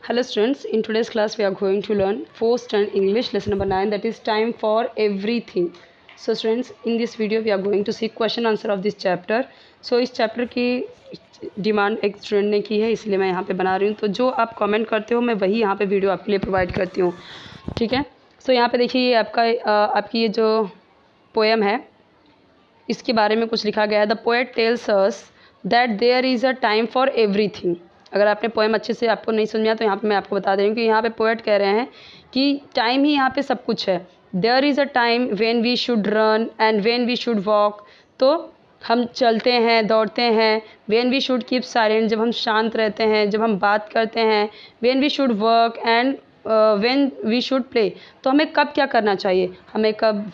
Hello students, in today's class we are going to learn 4th standard English lesson number 9, that is time for everything. So students, in this video we are going to see question answer of this chapter. So इस chapter की demand एक student ने की है, इसलिए मैं यहाँ पे बना रही हूँ. तो जो आप कमेंट करते हो मैं वही यहाँ पे वीडियो आपके लिए प्रोवाइड करती हूँ. ठीक है. सो यहाँ पे देखिए ये आपकी ये जो पोएम है इसके बारे में कुछ लिखा गया है. The poet tells us that there is a time for everything. अगर आपने पोएम अच्छे से आपको नहीं समझा तो यहाँ पे मैं आपको बता दे रही हूँ कि यहाँ पे पोएट कह रहे हैं कि टाइम ही यहाँ पे सब कुछ है. There is a time when we should run and when we should walk. तो हम चलते हैं, दौड़ते हैं. When we should keep silent, जब हम शांत रहते हैं, जब हम बात करते हैं. When we should work and when we should play. तो हमें कब क्या करना चाहिए, हमें कब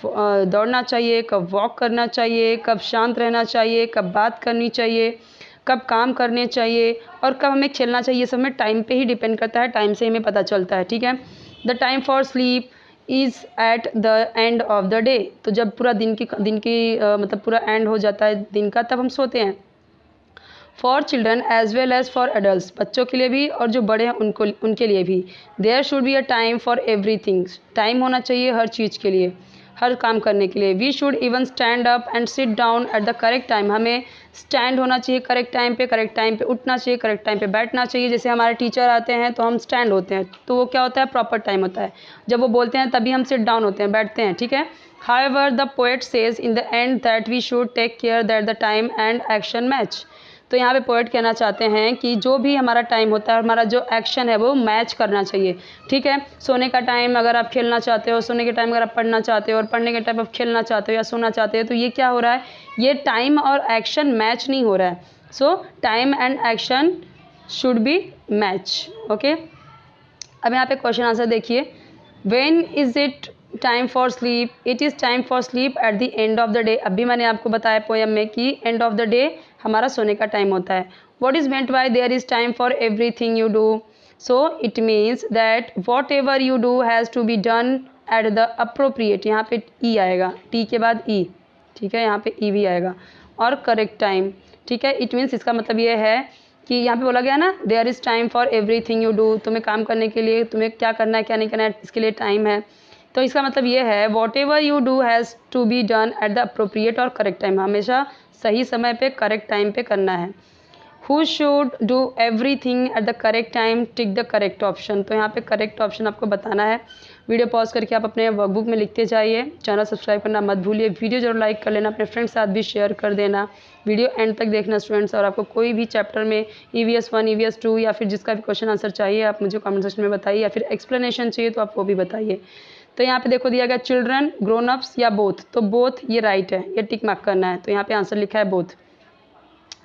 दौड़ना चाहिए, कब वॉक करना चाहिए, कब शांत रहना चाहिए, कब बात करनी चाहिए, कब काम करने चाहिए और कब हमें खेलना चाहिए. ये सब में टाइम पे ही डिपेंड करता है, टाइम से हमें पता चलता है. ठीक है. The time for sleep is at the end of the day. तो जब पूरा दिन की मतलब पूरा एंड हो जाता है दिन का, तब हम सोते हैं. For children as well as for adult, बच्चों के लिए भी और जो बड़े हैं उनके लिए भी. There should be a time for everything. Time होना चाहिए हर चीज़ के लिए, हर काम करने के लिए. We should even stand up and sit down at the correct time. हमें स्टैंड होना चाहिए करेक्ट टाइम पे उठना चाहिए, करेक्ट टाइम पे बैठना चाहिए. जैसे हमारे टीचर आते हैं तो हम स्टैंड होते हैं, तो वो क्या होता है, प्रॉपर टाइम होता है. जब वो बोलते हैं तभी हम सिट डाउन होते हैं, बैठते हैं. ठीक है. However the poet says in the end that we should take care that the time and action match. तो यहाँ पे पोएट कहना चाहते हैं कि जो भी हमारा टाइम होता है, हमारा जो एक्शन है वो मैच करना चाहिए. ठीक है. सोने का टाइम अगर आप खेलना चाहते हो, सोने के टाइम अगर आप पढ़ना चाहते हो और पढ़ने के टाइम आप खेलना चाहते हो या सोना चाहते हो, तो ये क्या हो रहा है, ये टाइम और एक्शन मैच नहीं हो रहा है. सो time and action should be match. Okay. अब यहाँ पे क्वेश्चन आंसर देखिए. When is it time for sleep? It is time for sleep at the end of the day. अभी मैंने आपको बताया पोएम में कि एंड ऑफ द डे हमारा सोने का टाइम होता है. What is meant by there is time for everything you do? So it means that whatever you do has to be done at the appropriate. यहाँ पे ई आएगा, T के बाद ई. ठीक है. यहाँ पे ई भी आएगा और करेक्ट टाइम. ठीक है. इट मीन्स इसका मतलब ये है कि यहाँ पे बोला गया ना, there is time for everything you do. तुम्हें काम करने के लिए तुम्हें क्या करना है क्या नहीं करना है, इसके लिए टाइम है. तो इसका मतलब ये है whatever you do has to be done at the appropriate और करेक्ट टाइम. हमेशा सही समय पे करेक्ट टाइम पे करना है. Who should do everything at the correct time? Tick the correct option. तो यहाँ पे करेक्ट ऑप्शन आपको बताना है. वीडियो पॉज करके आप अपने वर्कबुक में लिखते जाइए. चैनल सब्सक्राइब करना मत भूलिए. वीडियो जरूर लाइक कर लेना, अपने फ्रेंड्स के साथ भी शेयर कर देना. वीडियो एंड तक देखना स्टूडेंट्स. और आपको कोई भी चैप्टर में EVS 1 EVS 2 या फिर जिसका भी क्वेश्चन आंसर चाहिए आप मुझे कमेंट सेक्शन में बताइए, या फिर एक्सप्लेनेशन चाहिए तो आप वो भी बताइए. तो यहाँ पे देखो दिया गया चिल्ड्रन, ग्रोन अप्स या बोथ. तो बोथ ये राइट है, ये टिक मार्क करना है. तो यहाँ पे आंसर लिखा है बोथ.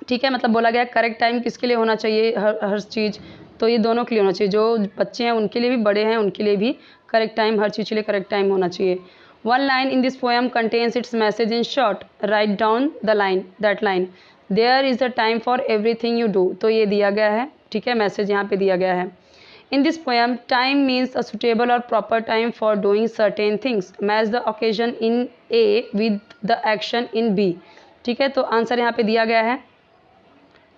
ठीक है. मतलब बोला गया करेक्ट टाइम किसके लिए होना चाहिए, हर चीज़. तो ये दोनों के लिए होना चाहिए, जो बच्चे हैं उनके लिए भी, बड़े हैं उनके लिए भी करेक्ट टाइम, हर चीज़ के लिए करेक्ट टाइम होना चाहिए. One line in this poem contains its message in short. Write down the line, that line. There is a time for everything you do. तो ये दिया गया है. ठीक है. मैसेज यहाँ पे दिया गया है. In this poem, time means a suitable or proper time for doing certain things. Match the occasion in A with the action in B. ठीक है. तो आंसर यहाँ पे दिया गया है,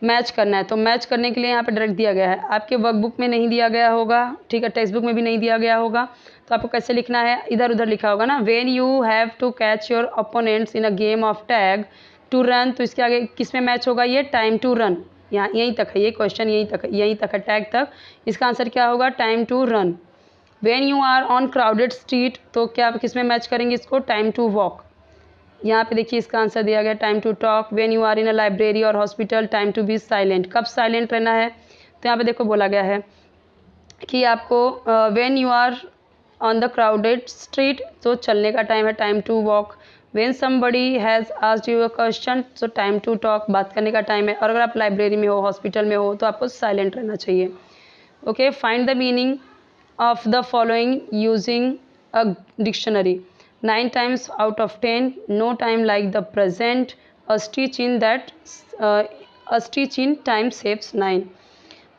मैच करना है. तो मैच करने के लिए यहाँ पे डायरेक्ट दिया गया है. आपके वर्कबुक में नहीं दिया गया होगा. ठीक है. टेक्स्ट बुक में भी नहीं दिया गया होगा. तो आपको कैसे लिखना है, इधर उधर लिखा होगा ना. When you have to catch your opponents in a game of tag to run. तो इसके आगे किस में मैच होगा, ये टाइम टू रन. यहाँ यहीं तक है ये क्वेश्चन, यहीं तक है टैग तक. इसका आंसर क्या होगा, time to run. When you are on crowded street. तो क्या किस में मैच करेंगे इसको, टाइम टू वॉक. यहाँ पे देखिए इसका आंसर दिया गया time to talk. When you are in a library और hospital, time to be silent. कब साइलेंट रहना है, तो यहाँ पे देखो बोला गया है कि आपको when you are on the crowded street, तो चलने का टाइम है, time to walk. When somebody has asked you a question, so time to talk, बात करने का टाइम है. और अगर आप लाइब्रेरी में हो, हॉस्पिटल में हो, तो आपको साइलेंट रहना चाहिए. Okay. Find the meaning of the following using a dictionary. 9 times out of 10, no time like the present. A stitch in time saves 9.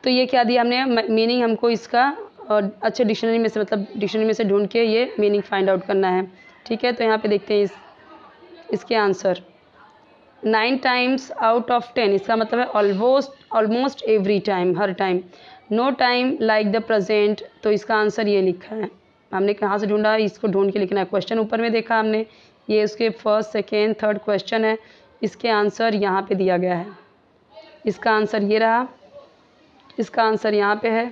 तो ये क्या दिया हमने मीनिंग, हमको इसका अच्छे डिक्शनरी में से, मतलब डिक्शनरी में से ढूंढ के ये मीनिंग फाइंड आउट करना है. ठीक है. तो यहाँ पे देखते हैं इसके आंसर. 9 times out of 10 इसका मतलब है ऑलमोस्ट एवरी टाइम, हर time. No time like the present, तो इसका आंसर ये लिखा है। हमने कहाँ से ढूंढा, इसको ढूंढ के लिखना है। क्वेश्चन ऊपर में देखा हमने, ये उसके फर्स्ट सेकेंड थर्ड क्वेश्चन है, इसके आंसर यहाँ पे दिया गया है। इसका आंसर ये रहा, इसका आंसर यहाँ पे है,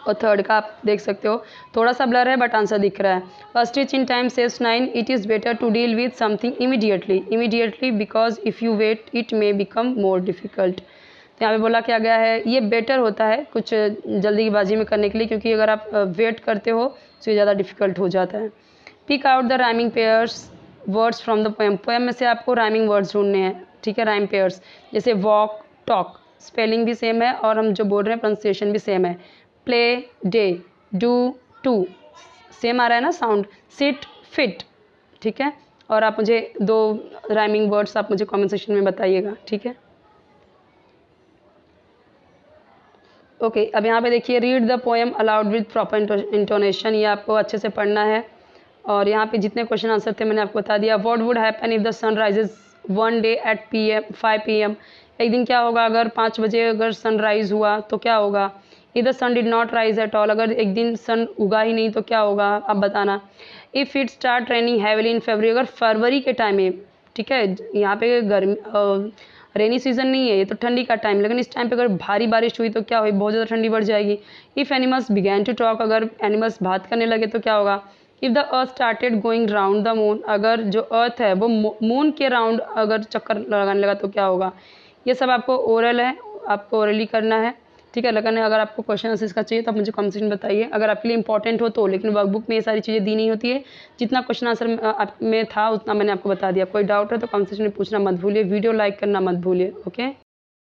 और थर्ड का आप देख सकते हो, थोड़ा सा ब्लर है बट आंसर दिख रहा है। First stitch in time saves 9, it is better to deal with something immediately because if you wait it may become more difficult. तो यहाँ पे बोला क्या गया है, ये बेटर होता है कुछ जल्दीबाजी में करने के लिए, क्योंकि अगर आप वेट करते हो तो ये ज़्यादा डिफ़िकल्ट हो जाता है। Pick out the rhyming pairs words from the poem, poem में से आपको राइमिंग वर्ड्स ढूंढने हैं, ठीक है। राइम पेयर्स जैसे वॉक, टॉक, स्पेलिंग भी सेम है और हम जो बोल रहे हैं प्रोनाउंसिएशन भी सेम है। Play, day, do, to, same आ रहा है ना साउंड। सिट, फिट, ठीक है। और आप मुझे 2 राइमिंग वर्ड्स आप मुझे कमेंट सेक्शन में बताइएगा, ठीक है। ओके अब यहाँ पे देखिए, read the poem allowed with proper intonation, ये आपको अच्छे से पढ़ना है। और यहाँ पे जितने क्वेश्चन आंसर थे मैंने आपको बता दिया। What would happen if the sun rises one day at 5 PM, एक दिन क्या होगा अगर 5 बजे अगर सनराइज़ हुआ तो क्या होगा। If the sun did not rise at all, अगर एक दिन सन उगा ही नहीं तो क्या होगा, आप बताना। If it start raining heavily in February, अगर फरवरी के टाइम में, ठीक है, यहाँ पे गर्मी रेनी सीजन नहीं है, ये तो ठंडी का टाइम, लेकिन इस टाइम पे अगर भारी बारिश हुई तो क्या हुई, बहुत ज़्यादा ठंडी बढ़ जाएगी। If animals began to talk, अगर एनिमल्स बात करने लगे तो क्या होगा। If the earth started going round the moon, अगर जो अर्थ है वो मून के राउंड अगर चक्कर लगाने लगा तो क्या होगा। ये सब आपको ओरल है, आपको ओरली करना है, ठीक है। लेकिन अगर आपको क्वेश्चन आंसर इसका चाहिए तो आप मुझे कमेंट सेक्शन में बताइए, अगर आपके लिए इंपॉर्टेंट हो तो। लेकिन वर्कबुक में ये सारी चीज़ें दी नहीं होती है, जितना क्वेश्चन आंसर आप में था उतना मैंने आपको बता दिया। कोई डाउट है तो कमेंट सेक्शन में पूछना मत भूलिए, वीडियो लाइक करना मत भूलिए, ओके।